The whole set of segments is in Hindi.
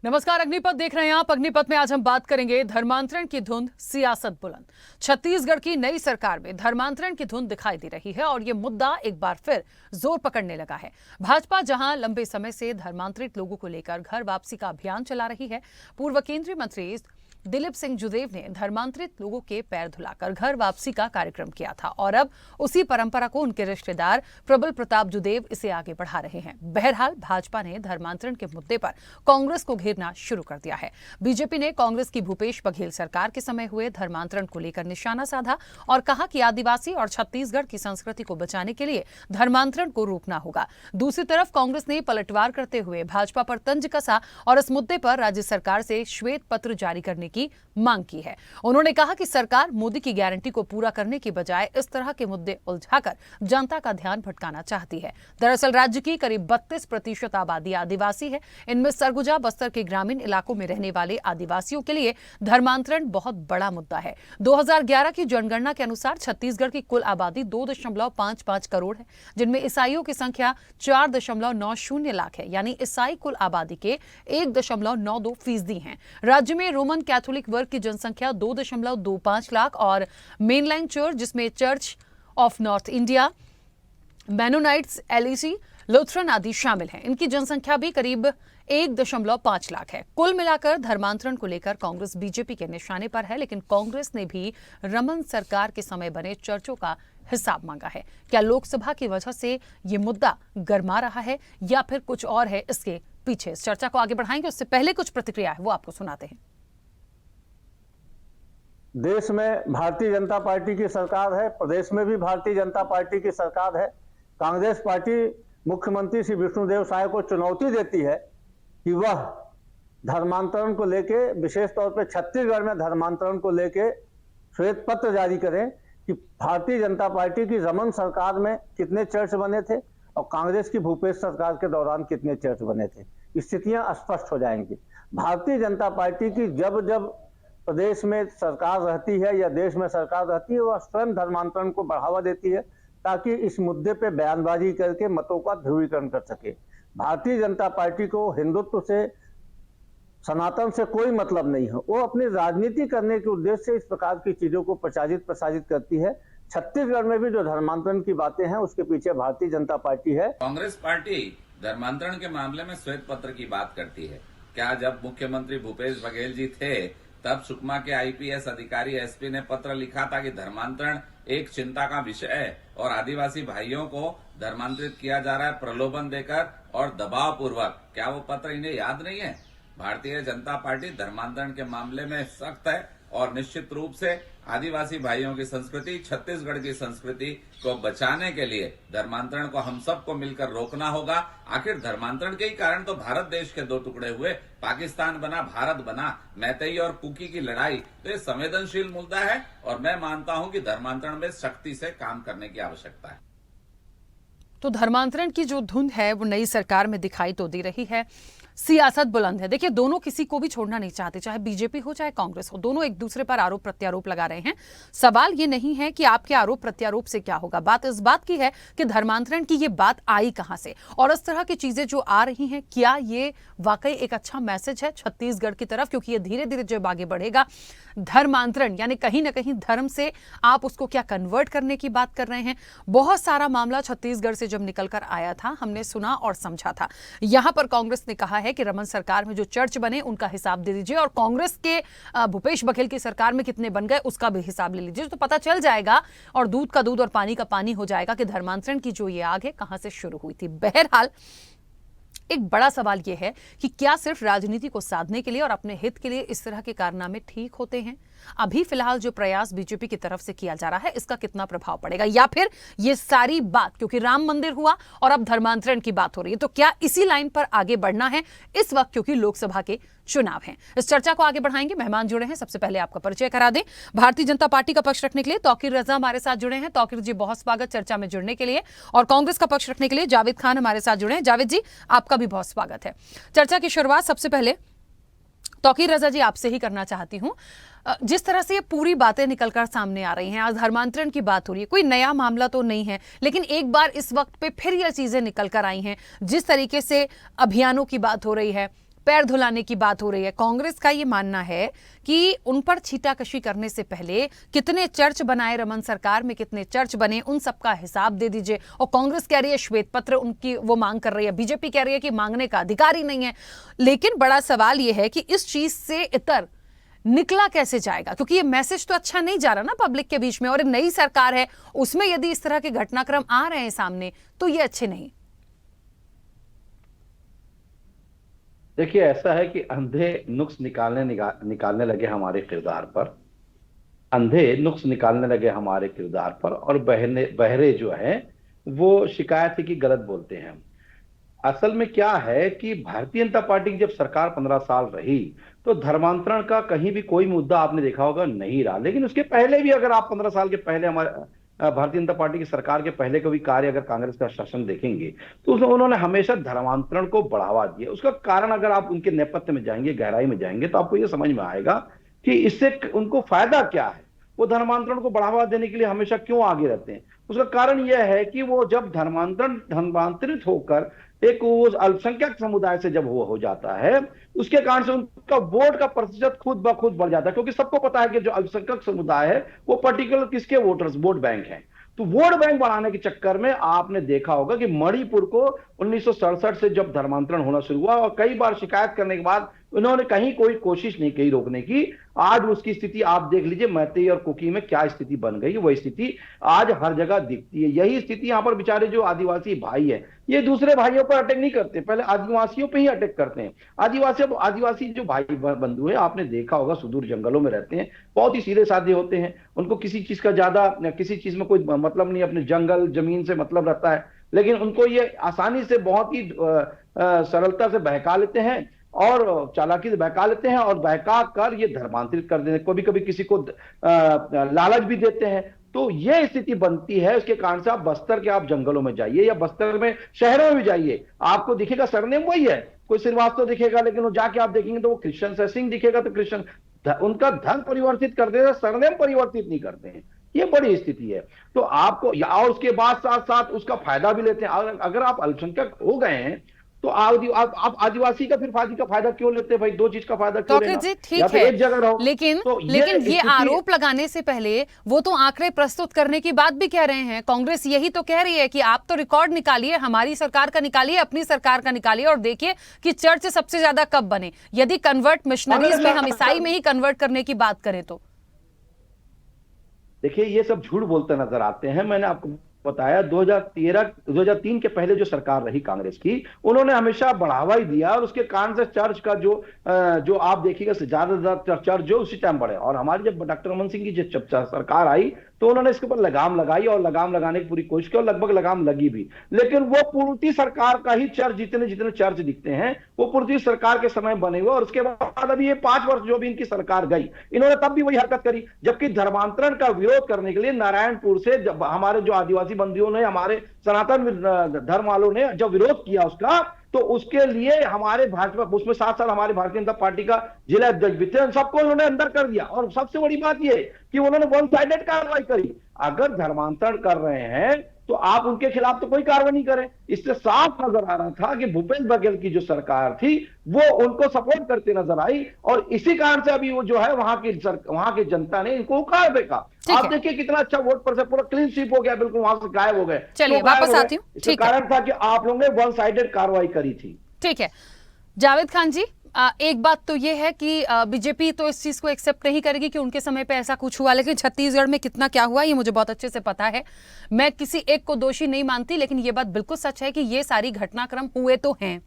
नमस्कार, अग्निपथ देख रहे हैं आप। अग्निपथ में आज हम बात करेंगे धर्मांतरण की धुंध, सियासत बुलंद। छत्तीसगढ़ की नई सरकार में धर्मांतरण की धुंध दिखाई दे रही है और ये मुद्दा एक बार फिर जोर पकड़ने लगा है। भाजपा जहां लंबे समय से धर्मांतरित लोगों को लेकर घर वापसी का अभियान चला रही है, पूर्व केंद्रीय मंत्री दिलीप सिंह जुदेव ने धर्मांतरित लोगों के पैर धुलाकर घर वापसी का कार्यक्रम किया था और अब उसी परंपरा को उनके रिश्तेदार प्रबल प्रताप जुदेव इसे आगे बढ़ा रहे हैं। बहरहाल भाजपा ने धर्मांतरण के मुद्दे पर कांग्रेस को घेरना शुरू कर दिया है। बीजेपी ने कांग्रेस की भूपेश बघेल सरकार के समय हुए धर्मांतरण को लेकर निशाना साधा और कहा कि आदिवासी और छत्तीसगढ़ की संस्कृति को बचाने के लिए धर्मांतरण को रोकना होगा। दूसरी तरफ कांग्रेस ने पलटवार करते हुए भाजपा पर तंज कसा और इस मुद्दे पर राज्य सरकार से श्वेत पत्र जारी करने की मांग की है। उन्होंने कहा कि सरकार मोदी की गारंटी को पूरा करने की बजाय इस तरह के मुद्दे उलझाकर जनता का ध्यान भटकाना चाहती है। दरअसल राज्य की करीब 32% आबादी आदिवासी है। इनमें सरगुजा, बस्तर के ग्रामीण इलाकों में रहने वाले आदिवासियों के लिए धर्मांतरण बहुत बड़ा मुद्दा है। 2011 की जनगणना के अनुसार छत्तीसगढ़ की कुल आबादी 2.55 करोड़ है, जिनमें ईसाइयों की संख्या 4.90 लाख है, यानी ईसाई कुल आबादी के 1.92% हैं। राज्य में रोमन कैथोलिक वर्ग की जनसंख्या 2.25 लाख और मेनलाइन चर्च, जिसमें church of north India, Mennonites, LEC, Lutheran आदि शामिल हैं। इनकी जनसंख्या भी करीब 1.5 लाख है। कुल मिलाकर धर्मांतरण को लेकर कांग्रेस बीजेपी के निशाने पर है, लेकिन कांग्रेस ने भी रमन सरकार के समय बने चर्चों का हिसाब मांगा है। क्या लोकसभा की वजह से ये मुद्दा गरमा रहा है या फिर कुछ और है इसके पीछे? इस चर्चा को आगे बढ़ाएंगे, उससे पहले कुछ प्रतिक्रिया है वो आपको सुनाते हैं। देश में भारतीय जनता पार्टी की सरकार है, प्रदेश में भी भारतीय जनता पार्टी की सरकार है। कांग्रेस पार्टी मुख्यमंत्री श्री विष्णुदेव साय को चुनौती देती है कि वह धर्मांतरण को लेके, विशेष तौर पे छत्तीसगढ़ में धर्मांतरण को लेके श्वेत पत्र जारी करें कि भारतीय जनता पार्टी की रमन सरकार में कितने चर्च बने थे और कांग्रेस की भूपेश सरकार के दौरान कितने चर्च बने थे। स्थितियां स्पष्ट हो जाएंगी। भारतीय जनता पार्टी की जब जब प्रदेश में सरकार रहती है या देश में सरकार रहती है, वह स्वयं धर्मांतरण को बढ़ावा देती है ताकि इस मुद्दे पे बयानबाजी करके मतों का ध्रुवीकरण कर सके। भारतीय जनता पार्टी को हिंदुत्व से, सनातन से कोई मतलब नहीं है। वो अपनी राजनीति करने के उद्देश्य से इस प्रकार की चीजों को प्रसारित करती है। छत्तीसगढ़ में भी जो धर्मांतरण की बातें हैं उसके पीछे भारतीय जनता पार्टी है। कांग्रेस पार्टी धर्मांतरण के मामले में श्वेत पत्र की बात करती है। क्या जब मुख्यमंत्री भूपेश बघेल जी थे तब सुकमा के आईपीएस अधिकारी एसपी ने पत्र लिखा था कि धर्मांतरण एक चिंता का विषय है और आदिवासी भाइयों को धर्मांतरित किया जा रहा है प्रलोभन देकर और दबाव पूर्वक? क्या वो पत्र इन्हें याद नहीं है? भारतीय जनता पार्टी धर्मांतरण के मामले में सख्त है और निश्चित रूप से आदिवासी भाइयों की संस्कृति, छत्तीसगढ़ की संस्कृति को बचाने के लिए धर्मांतरण को हम सबको मिलकर रोकना होगा। आखिर धर्मांतरण के ही कारण तो भारत देश के 2 टुकड़े हुए, पाकिस्तान बना, भारत बना। मैतेई और कुकी की लड़ाई तो ये संवेदनशील मुद्दा है और मैं मानता हूं कि धर्मांतरण में सख्ती से काम करने की आवश्यकता है। तो धर्मांतरण की जो धुंध है वो नई सरकार में दिखाई तो दे रही है। सियासत बुलंद है। देखिए, दोनों किसी को भी छोड़ना नहीं चाहते, चाहे बीजेपी हो चाहे कांग्रेस हो। दोनों एक दूसरे पर आरोप प्रत्यारोप लगा रहे हैं। सवाल ये नहीं है कि आपके आरोप प्रत्यारोप से क्या होगा, बात इस बात की है कि धर्मांतरण की ये बात आई कहां से और इस तरह की चीजें जो आ रही हैं, क्या ये वाकई एक अच्छा मैसेज है छत्तीसगढ़ की तरफ? क्योंकि ये धीरे धीरे जब आगे बढ़ेगा, धर्मांतरण यानी कहीं ना कहीं धर्म से आप उसको क्या कन्वर्ट करने की बात कर रहे हैं। बहुत सारा मामला छत्तीसगढ़ से जब निकलकर आया था, हमने सुना और समझा था। यहां पर कांग्रेस ने कहा है कि रमन सरकार में जो चर्च बने उनका हिसाब दे दीजिए और कांग्रेस के भूपेश बघेल की सरकार में कितने बन गए उसका भी हिसाब ले लीजिए, तो पता चल जाएगा और दूध का दूध और पानी का पानी हो जाएगा कि धर्मांतरण की जो ये आग है कहां से शुरू हुई थी। बहरहाल एक बड़ा सवाल यह है कि क्या सिर्फ राजनीति को साधने के लिए और अपने हित के लिए इस तरह के कारनामे ठीक होते हैं? अभी फिलहाल जो प्रयास बीजेपी की तरफ से किया जा रहा है, इसका कितना प्रभाव पड़ेगा? या फिर ये सारी बात क्योंकि राम मंदिर हुआ और अब धर्मांतरण की बात हो रही है, तो क्या इसी लाइन पर आगे बढ़ना है इस वक्त क्योंकि लोकसभा के चुनाव हैं? इस चर्चा को आगे बढ़ाएंगे। मेहमान जुड़े हैं, सबसे पहले आपका परिचय करा दें। भारतीय जनता पार्टी का पक्ष रखने के लिए तौकीर रजा हमारे साथ जुड़े हैं। तौकीर जी, बहुत स्वागत चर्चा में जुड़ने के लिए। और कांग्रेस का पक्ष रखने के लिए जावेद खान हमारे साथ जुड़े हैं। जावेद जी, आपका भी बहुत स्वागत है। चर्चा की शुरुआत सबसे पहले तौकीर रजा जी आपसे ही करना चाहती हूं। जिस तरह से ये पूरी बातें निकलकर सामने आ रही हैं, आज धर्मांतरण की बात हो रही है, कोई नया मामला तो नहीं है, लेकिन एक बार इस वक्त पे फिर ये चीजें निकल कर आई हैं। जिस तरीके से अभियानों की बात हो रही है, पैर धुलाने की बात हो रही है। कांग्रेस का ये मानना है कि उन पर छीटाकशी करने से पहले कितने चर्च बनाए रमन सरकार में, कितने चर्च बने, उन सबका हिसाब दे दीजिए। और कांग्रेस कह रही है श्वेत पत्र उनकी वो मांग कर रही है, बीजेपी कह रही है कि मांगने का अधिकार ही नहीं है। लेकिन बड़ा सवाल ये है कि इस चीज से इतर निकला कैसे जाएगा, क्योंकि ये मैसेज तो अच्छा नहीं जा रहा ना पब्लिक के बीच में। और नई सरकार है, उसमें यदि इस तरह के घटनाक्रम आ रहे हैं सामने तो ये अच्छे नहीं। देखिए, ऐसा है कि अंधे नुक्स निकालने लगे हमारे किरदार पर, अंधे नुक्स निकालने लगे हमारे किरदार पर, और बहरे जो हैं वो शिकायत है कि गलत बोलते हैं। असल में क्या है कि भारतीय जनता पार्टी की जब सरकार 15 साल रही तो धर्मांतरण का कहीं भी कोई मुद्दा आपने देखा होगा नहीं रहा। लेकिन उसके पहले भी, अगर आप 15 साल के पहले हमारे भारतीय जनता पार्टी की सरकार के पहले का भी कार्य, अगर कांग्रेस का शासन देखेंगे तो उसमें उन्होंने हमेशा धर्मांतरण को बढ़ावा दिया। उसका कारण अगर आप उनके नेपथ्य में जाएंगे, गहराई में जाएंगे, तो आपको यह समझ में आएगा कि इससे उनको फायदा क्या है। वो धर्मांतरण को बढ़ावा देने के लिए हमेशा क्यों आगे रहते हैं? उसका कारण यह है कि वो जब धर्मांतरित होकर एक वो अल्पसंख्यक समुदाय से जब हो जाता है, उसके कारण से उनका वोट का प्रतिशत खुद ब खुद बढ़ जाता है। क्योंकि सबको पता है कि जो अल्पसंख्यक समुदाय है वो पर्टिकुलर किसके वोट बैंक है। तो वोट बैंक बढ़ाने के चक्कर में आपने देखा होगा कि मणिपुर को 1967 से जब धर्मांतरण होना शुरू हुआ और कई बार शिकायत करने के बाद उन्होंने कहीं कोई कोशिश नहीं की रोकने की, आज उसकी स्थिति आप देख लीजिए मैतेई और कुकी में क्या स्थिति बन गई। वही स्थिति आज हर जगह दिखती है। यही स्थिति यहाँ पर बेचारे जो आदिवासी भाई है, ये दूसरे भाइयों पर अटैक नहीं करते, पहले आदिवासियों पे ही अटैक करते हैं। आदिवासी जो भाई बंधु है, आपने देखा होगा सुदूर जंगलों में रहते हैं, बहुत ही सीधे साधे होते हैं, उनको किसी चीज का ज्यादा किसी चीज में कोई मतलब नहीं, अपने जंगल जमीन से मतलब रहता है। लेकिन उनको ये आसानी से बहुत ही सरलता से बहका लेते हैं और चालाकी से बहका लेते हैं और बहका कर ये धर्मांतरित कर देते हैं। कभी कभी किसी को लालच भी देते हैं। तो ये स्थिति बनती है। उसके कारण से आप बस्तर के आप जंगलों में जाइए या बस्तर में शहरों में भी जाइए, आपको दिखेगा सरनेम वही है, कोई श्रीवास्तव दिखेगा, लेकिन वो जाके आप देखेंगे तो वो क्रिश्चियन से सिंह दिखेगा तो क्रिश्चियन, उनका धर्म परिवर्तित कर देते हैं, सरनेम परिवर्तित नहीं करते हैं। ये बड़ी स्थिति है। तो आपको और उसके बाद साथ साथ उसका फायदा भी लेते हैं। अगर आप अल्पसंख्यक हो गए हैं तो आप आदिवासी का फिर फायदा क्यों लेते हैं भाई? दो चीज का फायदा क्यों लेना? जी ठीक है, एक जगह रहो। लेकिन तो ये आरोप लगाने से पहले वो तो आंकड़े प्रस्तुत करने की बात भी कह रहे हैं। कांग्रेस यही तो कह रही है कि आप तो रिकॉर्ड निकालिए, हमारी सरकार का निकालिए, अपनी सरकार का निकालिए और देखिए कि चर्च सबसे ज्यादा कब बने। यदि कन्वर्ट मिशनरीज में हम ईसाई में ही कन्वर्ट करने की बात करें तो देखिए, ये सब झूठ बोलते नजर आते हैं। मैंने आपको बताया 2003 के पहले जो सरकार रही कांग्रेस की, उन्होंने हमेशा बढ़ावा ही दिया और उसके कारण से चर्च का जो आप देखिएगा ज्यादा चर्च जो उसी टाइम बढ़े। और हमारी जब डॉक्टर मनमोहन सिंह की जब सरकार आई तो उन्होंने इसके ऊपर लगाम लगाई और लगाम लगाने की पूरी कोशिश की और लगभग लगाम लगी भी। लेकिन वो पूर्ति सरकार का ही चर्च, जितने चर्च दिखते हैं वो पूर्ति सरकार के समय बने हुए। और उसके बाद अभी ये 5 वर्ष जो भी इनकी सरकार गई, इन्होंने तब भी वही हरकत करी। जबकि धर्मांतरण का विरोध करने के लिए नारायणपुर से जब हमारे जो आदिवासी बंधुओं ने, हमारे सनातन धर्म वालों ने जब विरोध किया उसका, तो उसके लिए हमारे भाजपा, उसमें साथ हमारे भारतीय जनता पार्टी का जिला अध्यक्ष भी थे, सबको उन्होंने अंदर कर दिया। और सबसे बड़ी बात यह कि उन्होंने वन साइडेड कार्रवाई करी। अगर धर्मांतरण कर रहे हैं तो आप उनके खिलाफ तो कोई कार्रवाई नहीं करें। इससे साफ नजर आ रहा था कि भूपेश बघेल की जो सरकार थी वो उनको सपोर्ट करती नजर आई और इसी कारण से अभी वो जो है वहां की जनता ने इनको उखाड़ फेंका। आप देखिए कितना अच्छा वोट पर से पूरा क्लीन स्वीप हो गया, बिल्कुल वहां से गायब हो गए। चलिए वापस आती हूँ। इसका कारण था कि आप लोगों ने वन साइडेड कार्रवाई करी थी। ठीक है जावेद खान जी, एक बात तो ये है कि बीजेपी तो इस चीज को एक्सेप्ट नहीं करेगी कि उनके समय पे ऐसा कुछ हुआ, लेकिन छत्तीसगढ़ में कितना क्या हुआ ये मुझे बहुत अच्छे से पता है। मैं किसी एक को दोषी नहीं मानती, लेकिन ये बात बिल्कुल सच है कि ये सारी घटनाक्रम हुए तो हैं।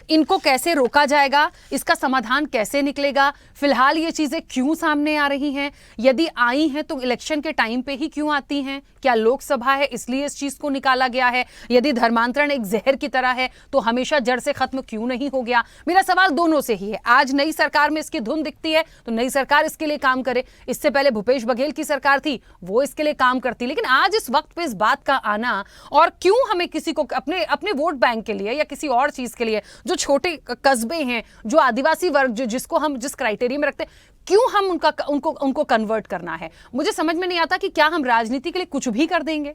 इनको कैसे रोका जाएगा, इसका समाधान कैसे निकलेगा, फिलहाल ये चीजें क्यों सामने आ रही हैं, यदि आई हैं तो इलेक्शन के टाइम पे ही क्यों आती हैं, क्या लोकसभा है इसलिए इस चीज को निकाला गया है, यदि धर्मांतरण एक जहर की तरह है तो हमेशा जड़ से खत्म क्यों नहीं हो गया। मेरा सवाल दोनों से ही है। आज नई सरकार में इसकी धुन दिखती है तो नई सरकार इसके लिए काम करे। इससे पहले भूपेश बघेल की सरकार थी, वो इसके लिए काम करती। लेकिन आज इस वक्त पे इस बात का आना, और क्यों हमें किसी को अपने वोट बैंक के लिए या किसी और चीज के लिए, जो छोटे कस्बे हैं, जो आदिवासी वर्ग जिसको हम जिस क्राइटेरिया में रखते हैं, क्यों हम उनको कन्वर्ट करना है। मुझे समझ में नहीं आता कि क्या हम राजनीति के लिए कुछ भी कर देंगे।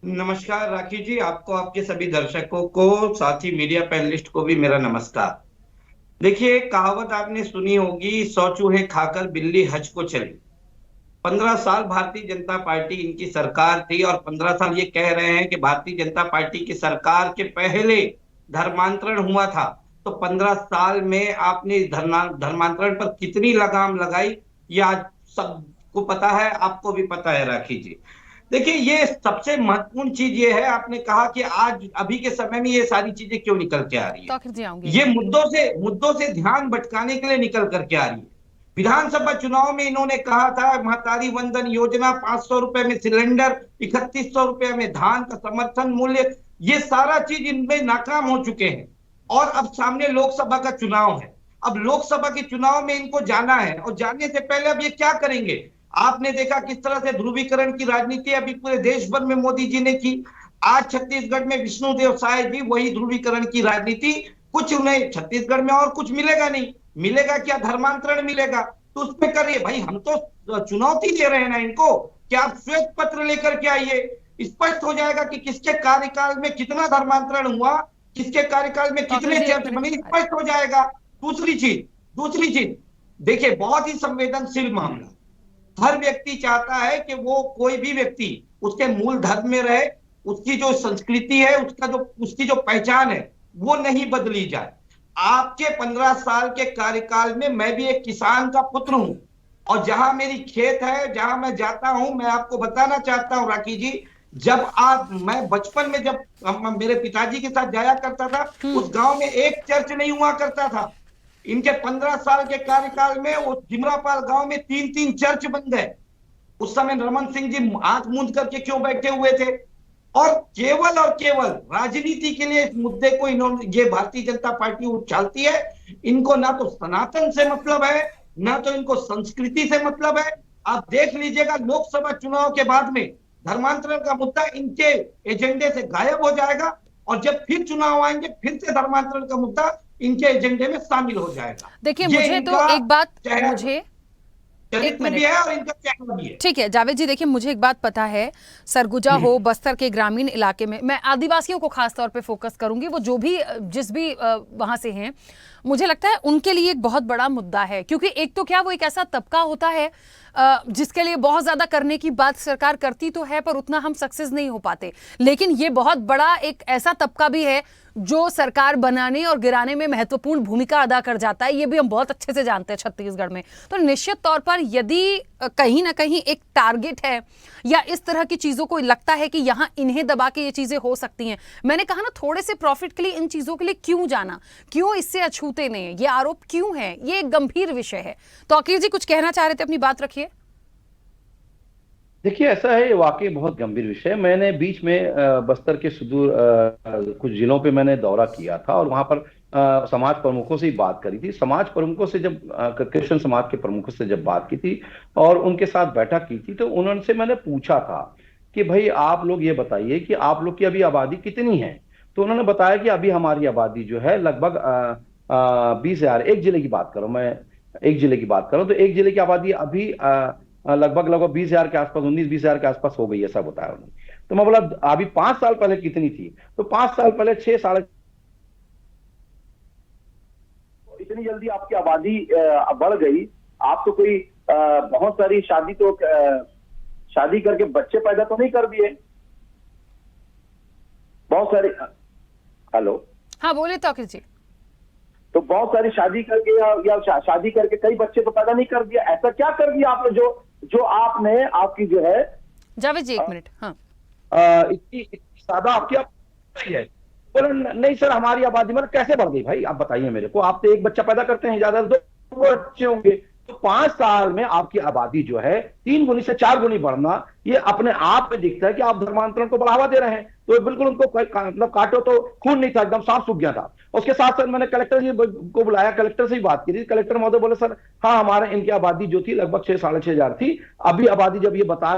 नमस्कार राखी जी, आपको, आपके सभी दर्शकों को, साथ ही मीडिया पैनलिस्ट को भी मेरा नमस्कार। देखिए, कहावत आपने सुनी होगी, 100 चूहे खाकर बिल्ली हज को चली। 15 साल भारतीय जनता पार्टी इनकी सरकार थी और 15 साल ये कह रहे हैं कि भारतीय जनता पार्टी की सरकार के पहले धर्मांतरण हुआ था। तो 15 साल में आपने इस धर्मांतरण पर कितनी लगाम लगाई, ये आज सबको पता है, आपको भी पता है राखी जी। देखिए, ये सबसे महत्वपूर्ण चीज ये है, आपने कहा कि आज अभी के समय में ये सारी चीजें क्यों निकल के आ रही तो है। आखिर जी आऊंगी। ये मुद्दों से ध्यान भटकाने के लिए निकल करके आ रही है। विधानसभा चुनाव में इन्होंने कहा था महतारी वंदन योजना, 500 रुपए में सिलेंडर, 3100 रुपए में धान का समर्थन मूल्य, ये सारा चीज इनमें नाकाम हो चुके हैं। और अब सामने लोकसभा का चुनाव है। अब लोकसभा के चुनाव में इनको जाना है और जाने से पहले अब ये क्या करेंगे। आपने देखा किस तरह से ध्रुवीकरण की राजनीति अभी पूरे देश भर में मोदी जी ने की। आज छत्तीसगढ़ में विष्णुदेव साय जी वही ध्रुवीकरण की राजनीति, कुछ उन्हें छत्तीसगढ़ में और कुछ मिलेगा नहीं, मिलेगा क्या, धर्मांतरण मिलेगा, तो उसमें करिए भाई। हम तो चुनौती दे रहे हैं ना इनको कि आप श्वेत पत्र लेकर के आइए, स्पष्ट हो जाएगा कि किसके कार्यकाल में कितना धर्मांतरण हुआ, किसके कार्यकाल में कितने चर्च बने, स्पष्ट हो जाएगा। दूसरी चीज देखिए, बहुत ही संवेदनशील मामला। हर व्यक्ति चाहता है कि वो, कोई भी व्यक्ति उसके मूल धर्म में रहे, उसकी जो संस्कृति है, उसकी जो पहचान है वो नहीं बदली जाए। आपके 15 साल के कार्यकाल में मैं भी एक किसान का पुत्र हूं और जहां मेरी खेत है, जहां मैं जाता हूं, मैं आपको बताना चाहता हूं राखी जी, मैं बचपन में जब मेरे पिताजी के साथ जाया करता था, उस गांव में एक चर्च नहीं हुआ करता था। इनके 15 साल के कार्यकाल में वो जिमरापाल गांव में 3-3 चर्च बन गए। उस समय रमन सिंह जी आंख मूंद करके क्यों बैठे हुए थे। और केवल राजनीति के लिए इस मुद्दे को ये भारतीय जनता पार्टी उछालती है। इनको ना तो सनातन से मतलब है, ना तो इनको संस्कृति से मतलब है। आप देख लीजिएगा, लोकसभा चुनाव के बाद में धर्मांतरण का मुद्दा इनके एजेंडे से गायब हो जाएगा और जब फिर चुनाव आएंगे, फिर से धर्मांतरण का मुद्दा इनके एजेंडे में शामिल हो जाएगा। देखिए, मुझे तो एक बात, मुझे चरित्र भी है और इनका चेहरा भी है। ठीक है जावेद जी, देखिए मुझे एक बात पता है, सरगुजा हो, बस्तर के ग्रामीण इलाके में, मैं आदिवासियों को खास तौर पे फोकस करूंगी, वो जो भी जिस भी वहां से हैं, मुझे लगता है उनके लिए एक बहुत बड़ा मुद्दा है। क्योंकि एक तो क्या, वो एक ऐसा तबका होता है जिसके लिए बहुत ज्यादा करने की बात सरकार करती तो है, पर उतना हम सक्सेस नहीं हो पाते। लेकिन ये बहुत बड़ा एक ऐसा तबका भी है जो सरकार बनाने और गिराने में महत्वपूर्ण भूमिका अदा कर जाता है। ये भी हम बहुत अच्छे से जानते हैं छत्तीसगढ़ में। तो निश्चित तौर पर यदि कहीं ना कहीं एक टारगेट है या इस तरह की चीजों को लगता है कि यहां इन्हें दबा के ये चीजें हो सकती हैं, मैंने कहा ना, थोड़े से प्रॉफिट के लिए इन चीजों के लिए क्यों जाना, क्यों इससे अछूते नहीं, ये आरोप क्यों है, ये एक गंभीर विषय है। तो अकीर जी कुछ कहना चाह रहे थे, अपनी बात रखिए। देखिए, ऐसा है, ये वाकई बहुत गंभीर विषय है। मैंने बीच में बस्तर के सुदूर कुछ जिलों पे मैंने दौरा किया था और वहां पर समाज प्रमुखों से ही बात करी थी। समाज प्रमुखों से जब क्रिश्चियन समाज के प्रमुखों से जब बात की थी और उनके साथ बैठक की थी, तो उनसे मैंने पूछा था कि भाई आप लोग ये बताइए कि आप लोग की अभी आबादी कितनी है। तो उन्होंने बताया कि अभी हमारी आबादी जो है लगभग 20,000, एक जिले की बात करूं मैं, एक जिले की बात करूं तो एक जिले की आबादी अभी लगभग 20,000 के आसपास, 19-20,000 के आसपास हो गई, ऐसा बताया उन्होंने। तो मैं बोला अभी 5 साल पहले कितनी थी, तो 5 साल पहले 6 साल। इतनी जल्दी आपकी आबादी बढ़ गई, आप तो कोई बहुत सारी शादी करके बच्चे पैदा तो नहीं कर दिए, बहुत सारे। हेलो, हाँ बोले तो अखिल जी। तो बहुत सारी शादी करके या शादी करके कई बच्चे तो पैदा नहीं कर दिया। ऐसा क्या कर दिया आपने जो आपने आपकी जो है। जावेद जी एक मिनट। हाँ, इतनी सादा आपकी है। बोले नहीं सर, हमारी आबादी मतलब कैसे बढ़ गई भाई, आप बताइए मेरे को। आप तो एक बच्चा पैदा करते हैं, ज्यादा 2 बच्चे होंगे, तो 5 साल में आपकी आबादी जो है 3 गुनी से 4 गुनी बढ़ना, ये अपने आप में दिखता है कि आप धर्मांतरण को बढ़ावा दे रहे हैं। तो बिल्कुल उनको मतलब काटो तो खून नहीं था, एकदम सांप सूख गया था। उसके साथ साथ मैंने कलेक्टर जी को बुलाया, कलेक्टर से ही बात की थी। कलेक्टर महोदय बोले सर हाँ, हमारे इनकी आबादी जो थी लगभग 6-6.5 हजार थी, अभी आबादी जब ये बता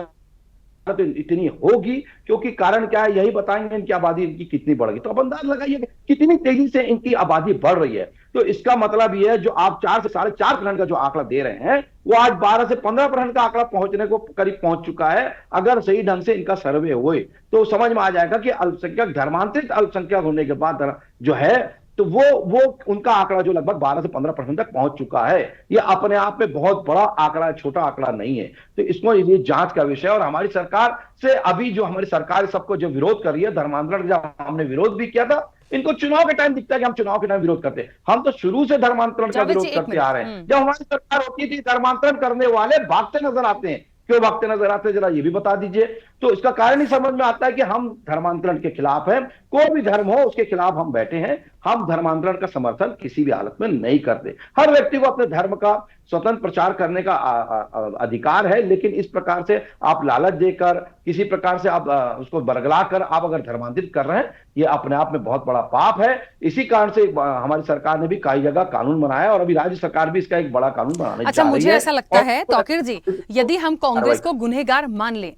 तो इतनी होगी, क्योंकि कारण क्या है यही बताएंगे, इनकी आबादी इनकी कितनी बढ़ गई। तो अब अंदाज लगाइए कितनी तेजी से इनकी आबादी बढ़ रही है। तो इसका मतलब ये है जो आप 4 से 4.5% का जो आंकड़ा दे रहे हैं वो आज 12 से 15% का आंकड़ा पहुंचने को करीब पहुंच चुका है। अगर सही ढंग से इनका सर्वे हुए तो समझ में आ जाएगा कि अल्पसंख्यक धर्मांतरित अल्पसंख्यक होने के बाद जो है तो वो उनका आंकड़ा जो लगभग 12 से 15% तक पहुंच चुका है। ये अपने आप में बहुत बड़ा आंकड़ा है, छोटा आंकड़ा नहीं है। तो इसको ये जांच का विषय है। और हमारी सरकार से अभी जो हमारी सरकार सबको जो विरोध कर रही है धर्मांतरण, जब हमने विरोध भी किया था, इनको चुनाव के टाइम दिखता है कि हम चुनाव के टाइम विरोध करते हैं। हम तो शुरू से धर्मांतरण का विरोध करते आ रहे हैं। जब हमारी सरकार होती थी धर्मांतरण करने वाले भागते नजर आते हैं। क्यों भागते नजर आते हैं जरा ये भी बता दीजिए। तो इसका कारण ही समझ में आता है कि हम धर्मांतरण के खिलाफ हैं। कोई भी धर्म हो उसके खिलाफ हम बैठे हैं। हम धर्मांतरण का समर्थन किसी भी हालत में नहीं करते। हर व्यक्ति को अपने धर्म का स्वतंत्र प्रचार करने का अधिकार है, लेकिन इस प्रकार से आप लालच देकर, किसी प्रकार से आप उसको बरगला कर आप अगर धर्मांतरित कर रहे हैं, ये अपने आप में बहुत बड़ा पाप है। इसी कारण से हमारी सरकार ने भी कई जगह कानून बनाया और अभी राज्य सरकार भी इसका एक बड़ा कानून बनाने अच्छा, मुझे ऐसा लगता है तौकीर जी, यदि हम कांग्रेस को गुनहगार मान लें,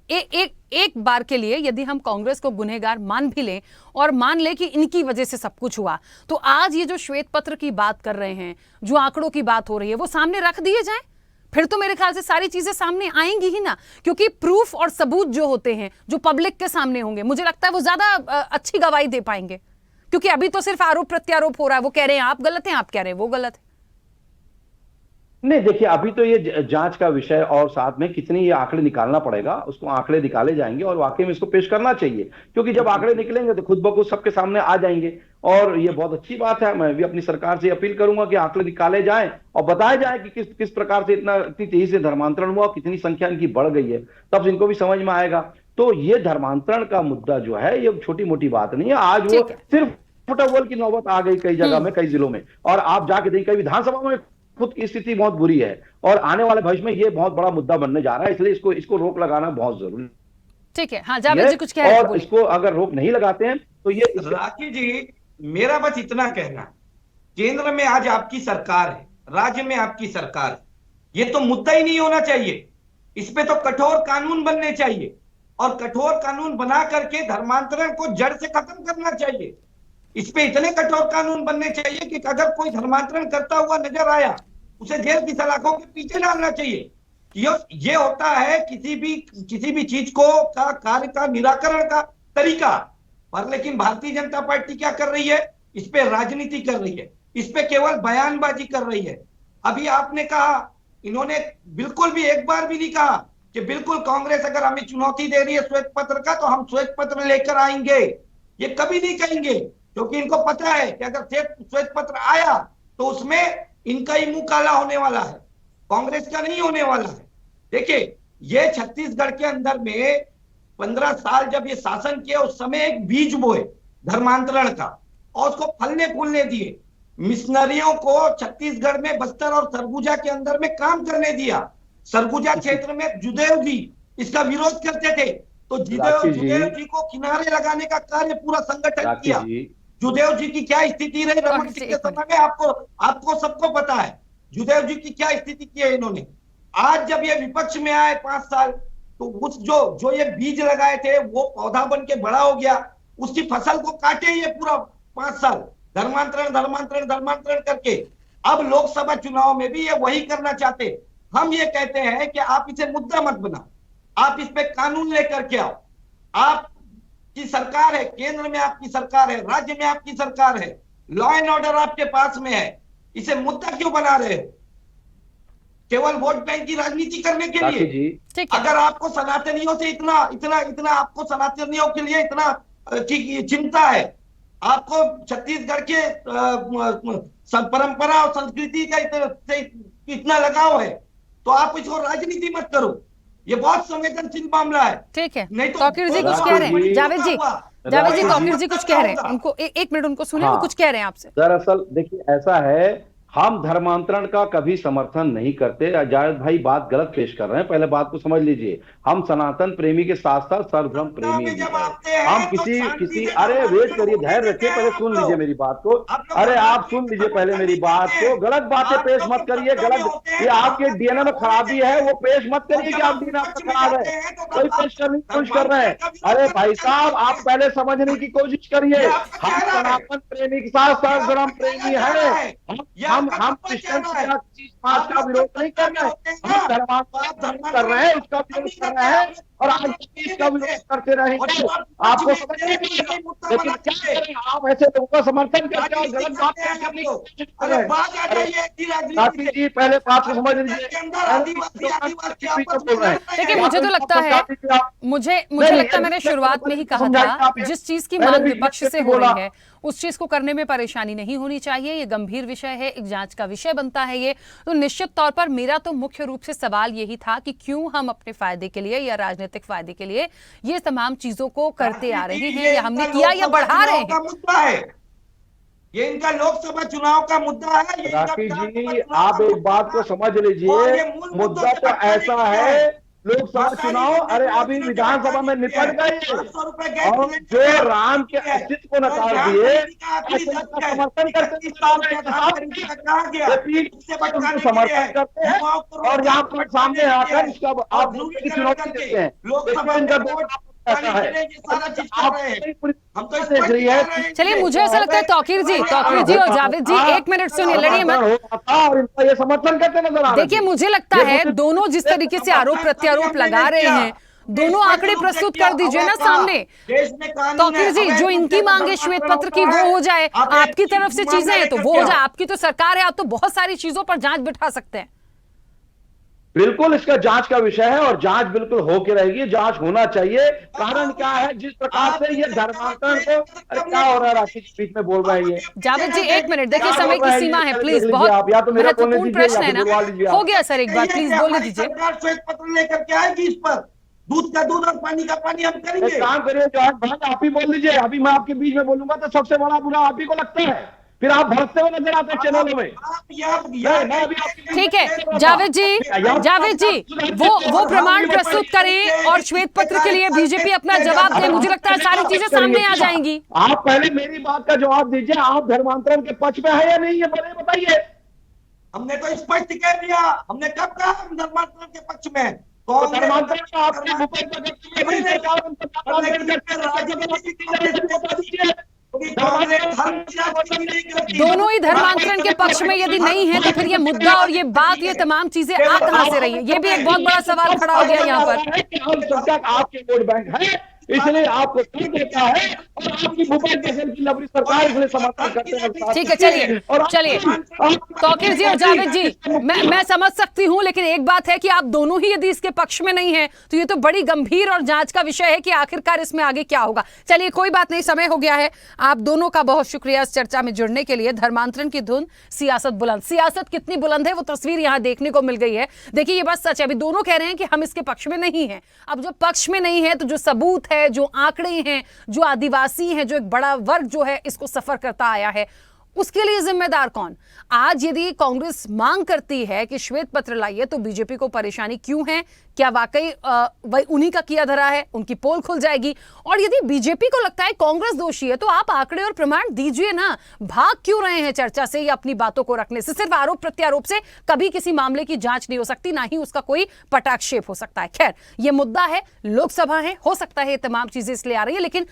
एक बार के लिए यदि हम कांग्रेस को गुनहगार मान भी लें और मान लें कि इनकी वजह से सब कुछ हुआ, तो आज ये जो श्वेत पत्र की बात कर रहे हैं, जो आंकड़ों की बात हो रही है, वो सामने रख दिए जाएं, फिर तो मेरे ख्याल से सारी चीजें सामने आएंगी ही ना। क्योंकि प्रूफ और सबूत जो होते हैं, जो पब्लिक के सामने होंगे, मुझे लगता है वो ज्यादा अच्छी गवाही दे पाएंगे। क्योंकि अभी तो सिर्फ आरोप प्रत्यारोप हो रहा है, वो कह रहे हैं आप गलत हैं, आप कह रहे हैं वो गलत है। नहीं, देखिए अभी तो ये जांच का विषय और साथ में कितनी ये आंकड़े निकालना पड़ेगा, उसको आंकड़े निकाले जाएंगे और वाकई में इसको पेश करना चाहिए। क्योंकि जब आंकड़े निकलेंगे तो खुद ब खुद सबके सामने आ जाएंगे और ये बहुत अच्छी बात है। मैं भी अपनी सरकार से अपील करूंगा कि आंकड़े निकाले जाएं और बताया जाए कि किस प्रकार से इतनी तेजी से धर्मांतरण हुआ, कितनी संख्या इनकी बढ़ गई है, तब इनको भी समझ में आएगा। तो ये धर्मांतरण का मुद्दा जो है ये छोटी मोटी बात नहीं है। आज वो सिर्फ फुटबॉल की नौबत आ गई कई जगह में, कई जिलों में, और आप जाके देखिए कई विधानसभा में खुद की स्थिति बहुत बुरी है और आने वाले भविष्य में ये बहुत बड़ा मुद्दा बनने जा रहा है। इसलिए इसको रोक लगाना बहुत जरूरी। ठीक है, हाँ जावेद जी कुछ कह रहे हैं, और इसको अगर रोक नहीं लगाते हैं तो ये राखी जी, मेरा बस इतना कहना, केंद्र में आज आपकी सरकार है, राज्य में आपकी सरकार है, ये तो मुद्दा ही नहीं होना चाहिए। इस पे तो कठोर कानून बनने चाहिए और कठोर कानून बना करके धर्मांतरण को जड़ से खत्म करना चाहिए। इस पे इतने कठोर कानून बनने चाहिए कि अगर कोई धर्मांतरण करता हुआ नजर आया उसे जेल की सलाखों के पीछे डालना चाहिए। ये होता है किसी भी चीज को का कार्य का निराकरण का तरीका। पर लेकिन भारतीय जनता पार्टी क्या कर रही है, इस पे राजनीति कर रही है, इस पे केवल बयानबाजी कर रही है। अभी आपने कहा, इन्होंने बिल्कुल भी एक बार भी नहीं कहा कि बिल्कुल कांग्रेस अगर हमें चुनौती दे रही है श्वेत पत्र का तो हम श्वेत पत्र लेकर आएंगे। ये कभी नहीं कहेंगे, क्योंकि इनको पता है कि अगर श्वेत पत्र आया तो उसमें इनका ही मुंह काला होने वाला है, कांग्रेस का नहीं होने वाला है। देखिए, ये छत्तीसगढ़ के अंदर में 15 साल जब ये शासन किया उस समय एक बीज बोए धर्मांतरण का और उसको फलने फूलने दिए। मिशनरियों को छत्तीसगढ़ में बस्तर और सरगुजा के अंदर में काम करने दिया। सरगुजा क्षेत्र में जुदेव जी इसका विरोध करते थे, तो जुदेव जी को किनारे लगाने का कार्य पूरा संगठन किया। जुदेव जी की क्या स्थिति रही रमन सिंह के समय में, आपको सबको पता है जुदेव जी की क्या स्थिति की है इन्होंने। आज जब ये विपक्ष में आए 5 साल, तो उस जो ये बीज लगाए थे वो पौधा बन के बड़ा हो गया, उसकी फसल को काटे ये पूरा 5 साल धर्मांतरण करके। अब लोकसभा चुनाव में भी ये वही करना चाहते। हम ये कहते हैं कि आप इसे मुद्दा मत बनाओ, आप इस पे कानून लेकर के आओ। आपकी सरकार है, केंद्र में आपकी सरकार है, राज्य में आपकी सरकार है, लॉ एंड ऑर्डर आपके पास में है, इसे मुद्दा क्यों बना रहे हो? केवल वोट बैंक की राजनीति करने के लिए। अगर आपको सनातनियों से इतना आपको सनातनियों के लिए इतना चिंता है, आपको छत्तीसगढ़ के परंपरा और संस्कृति का इतना लगाव है, तो आप इसको राजनीति मत करो। ये बहुत संवेदनशील मामला है। ठीक है, नहीं तो तौकीर जी कुछ कह रहे हैं। जावेद जी तौकीर जी कुछ कह रहे हैं, उनको एक मिनट उनको सुने, वो कुछ कह रहे हैं आपसे। दरअसल देखिए ऐसा है, हम धर्मांतरण का कभी समर्थन नहीं करते। जावेद भाई बात गलत पेश कर रहे हैं, पहले बात को समझ लीजिए। हम सनातन प्रेमी के साथ साथ सर्वधर्म प्रेमी भी हैं। हम किसी अरे वेट करिए, धैर्य रखिए, पहले सुन लीजिए मेरी बात को। अरे आप सुन लीजिए पहले मेरी बात को, गलत बातें पेश मत करिए। गलत, ये आपके डीएनए में खराबी है, वो पेश मत करिए कि आप डीएनए आपका खराब है, कोई पेश करने की कोशिश कर रहे हैं। अरे भाई साहब, आप पहले समझने की कोशिश करिए। हम सनातन प्रेमी के साथ सर्वधर्म प्रेमी है। हम क्रिश्चियन समाज का विरोध नहीं कर रहे हैं, हम धर्मांतरण कर रहे हैं, उसका विरोध कर रहे हैं और आज इसका विरोध करते रहेंगे। आपको समझ नहीं, लेकिन क्या करें, आप ऐसे लोगों का समर्थन करते हैं और गलत बात करने की कोशिश कर रहे हैं। जी पहले बात को समझ लीजिए। देखिए, मुझे तो लगता है, मुझे लगता है मैंने शुरुआत में ही कहा था, जिस चीज की मांग विपक्ष से हो रही है उस चीज को करने में परेशानी नहीं होनी चाहिए। ये गंभीर विषय है, एक जांच का विषय बनता है ये। तो निश्चित तौर पर मेरा तो मुख्य रूप से सवाल यही था कि क्यों हम अपने फायदे के लिए या राजनीतिक फायदे के लिए ये तमाम चीजों को करते आ रहे हैं, या हमने किया या बढ़ा रहे हैं। ये इनका लोकसभा चुनाव का मुद्दा है। राखी जी, आप एक बात को समझ लीजिए, मुद्दा तो ऐसा है लोकसभा चुनाव, अरे अभी विधानसभा में निपट गए और जो राम के अस्तित्व को नकार दिए समर्थन करते हैं और यहाँ पर सामने आकर इसका आप चुनौती देते हैं। चलिए, मुझे ऐसा लगता है तौकीर जी और जावेद जी, एक मिनट सुनिए, लड़िए मत। और इनका ये समर्थन करते नजर आ रहे हैं। देखिए, मुझे लगता है दोनों जिस तरीके से आरोप प्रत्यारोप लगा रहे हैं, दोनों आंकड़े प्रस्तुत कर दीजिए ना सामने। तौकीर जी, जो इनकी मांग है श्वेत पत्र की वो हो जाए, आपकी तरफ से चीजें हैं तो वो हो जाए। आपकी तो सरकार है, आप तो बहुत सारी चीजों पर जांच बिठा सकते हैं। बिल्कुल, इसका जांच का विषय है और जांच बिल्कुल होके रहेगी, जांच होना चाहिए। कारण क्या है, जिस प्रकार से ये धर्मांतरण को, अरे क्या हो रहा है, राशि के बीच में बोल रहे हैं ये। जावेद जी, एक मिनट, देखिए समय की सीमा है, प्लीज, बहुत महत्वपूर्ण प्रश्न है ना। हो गया सर, एक बार प्लीज बोलने दीजिए। सरकार श्वेत पत्र लेकर के आएगी इस पर, दूध का दूध और पानी का पानी हम करेंगे। काम करिए भाई, आप ही बोल दीजिए। अभी मैं आपके बीच में बोलूंगा तो सबसे बड़ा बुरा आप ही को लगता है, फिर आप भड़कते हुए नजर आते हैं चैनलों में। ठीक है जावेद जी, वो प्रमाण प्रस्तुत करें और श्वेत पत्र के लिए बीजेपी अपना जवाब दे। मुझे लगता है सारी चीजें सामने आ जाएंगी। आप पहले मेरी बात का जवाब दीजिए, आप धर्मांतरण के पक्ष में है या नहीं है, पहले बताइए। हमने तो स्पष्ट कह दिया, हमने कब कहा हम धर्मांतरण के पक्ष में। धर्मांतरण आपके दोनों ही धर्मांतरण के पक्ष में यदि नहीं है तो फिर ये मुद्दा और ये बात, ये तमाम चीजें आ कहां से रही है, ये भी एक बहुत बड़ा सवाल खड़ा हो गया यहाँ पर। आपके वोट बैंक है, इसलिए आपको कर देता है और आपकी भूपेश बघेल की लवरी सरकार इसलिए समर्थन करते हैं। ठीक है, चलिए तौकीर जी और जावेद जी, मैं समझ सकती हूं, लेकिन एक बात है कि आप दोनों ही यदि इसके पक्ष में नहीं है तो ये तो बड़ी गंभीर और जांच का विषय है कि आखिरकार इसमें आगे क्या होगा। चलिए, कोई बात नहीं, समय हो गया है। आप दोनों का बहुत शुक्रिया इस चर्चा में जुड़ने के लिए। धर्मांतरण की धुन, सियासत बुलंद। सियासत कितनी बुलंद है वो तस्वीर यहां देखने को मिल गई है। देखिए, ये बात सच है, अभी दोनों कह रहे हैं कि हम इसके पक्ष में नहीं है। अब जो पक्ष में नहीं है तो जो सबूत है, जो आंकड़े हैं, जो आदिवासी हैं, जो एक बड़ा वर्ग जो है इसको सफर करता आया है, उसके लिए जिम्मेदार कौन? आज यदि कांग्रेस मांग करती है कि श्वेत पत्र लाइए तो बीजेपी को परेशानी क्यों है? क्या वाकई वही उन्हीं का किया धरा है? उनकी पोल खुल जाएगी। और यदि बीजेपी को लगता है कांग्रेस दोषी है तो आप आंकड़े और प्रमाण दीजिए ना। भाग क्यों रहे हैं चर्चा से या अपनी बातों को रखने से? सिर्फ आरोप प्रत्यारोप से कभी किसी मामले की जांच नहीं हो सकती, ना ही उसका कोई पटाक्षेप हो सकता है। खैर, यह मुद्दा है, लोकसभा है, हो सकता है ये तमाम चीजें इसलिए आ रही है, लेकिन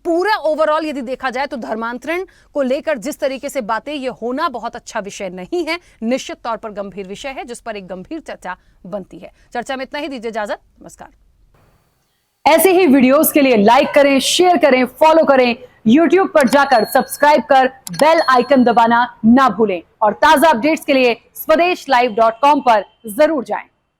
पूरा ओवरऑल यदि देखा जाए तो धर्मांतरण को लेकर जिस तरीके से बातें, ये होना बहुत अच्छा विषय नहीं है। निश्चित तौर पर गंभीर विषय है जिस पर एक गंभीर चर्चा बनती है। चर्चा में इतना ही, दीजिए इजाजत, नमस्कार। ऐसे ही वीडियोस के लिए लाइक करें, शेयर करें, फॉलो करें। YouTube पर जाकर सब्सक्राइब कर बेल आइकन दबाना ना भूलें और ताजा अपडेट्स के लिए स्वदेशलाइव.com पर जरूर जाएं।